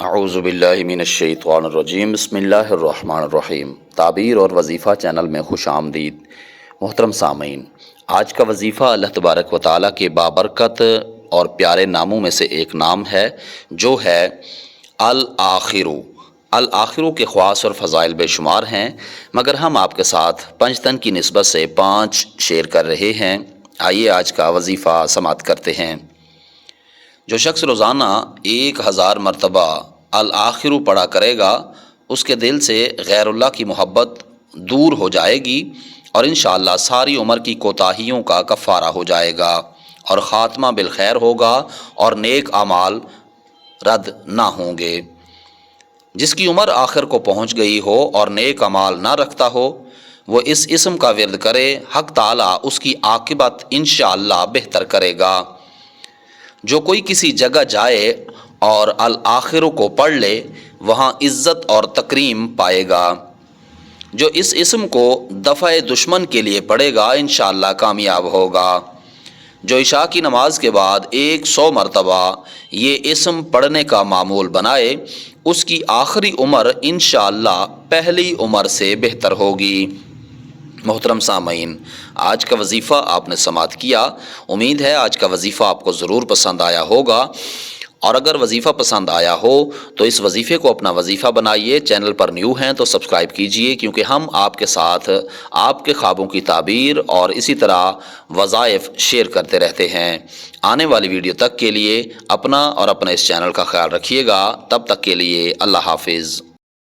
اعوذ باللہ من الشیطان الرجیم، بسم اللہ الرحمن الرحیم۔ تعبیر اور وظیفہ چینل میں خوش آمدید۔ محترم سامعین، آج کا وظیفہ اللہ تبارک و تعالیٰ کے بابرکت اور پیارے ناموں میں سے ایک نام ہے جو ہے الآخر۔ الآخر کے خواص اور فضائل بے شمار ہیں، مگر ہم آپ کے ساتھ پنجتن کی نسبت سے 5 شیئر کر رہے ہیں۔ آئیے آج کا وظیفہ سماعت کرتے ہیں۔ جو شخص روزانہ 1000 مرتبہ الآخر پڑھا کرے گا، اس کے دل سے غیر اللہ کی محبت دور ہو جائے گی اور انشاءاللہ ساری عمر کی کوتاہیوں کا کفارہ ہو جائے گا اور خاتمہ بالخیر ہوگا اور نیک اعمال رد نہ ہوں گے۔ جس کی عمر آخر کو پہنچ گئی ہو اور نیک اعمال نہ رکھتا ہو، وہ اس اسم کا ورد کرے، حق تعالیٰ اس کی عاقبت انشاءاللہ بہتر کرے گا۔ جو کوئی کسی جگہ جائے اور الآخر کو پڑھ لے، وہاں عزت اور تکریم پائے گا۔ جو اس اسم کو دفع دشمن کے لیے پڑھے گا، انشاءاللہ کامیاب ہوگا۔ جو عشاء کی نماز کے بعد 100 مرتبہ یہ اسم پڑھنے کا معمول بنائے، اس کی آخری عمر انشاءاللہ پہلی عمر سے بہتر ہوگی۔ محترم سامعین، آج کا وظیفہ آپ نے سماعت کیا۔ امید ہے آج کا وظیفہ آپ کو ضرور پسند آیا ہوگا، اور اگر وظیفہ پسند آیا ہو تو اس وظیفے کو اپنا وظیفہ بنائیے۔ چینل پر نیو ہیں تو سبسکرائب کیجئے، کیونکہ ہم آپ کے ساتھ آپ کے خوابوں کی تعبیر اور اسی طرح وظائف شیئر کرتے رہتے ہیں۔ آنے والی ویڈیو تک کے لیے اپنا اور اپنے اس چینل کا خیال رکھیے گا۔ تب تک کے لیے اللہ حافظ۔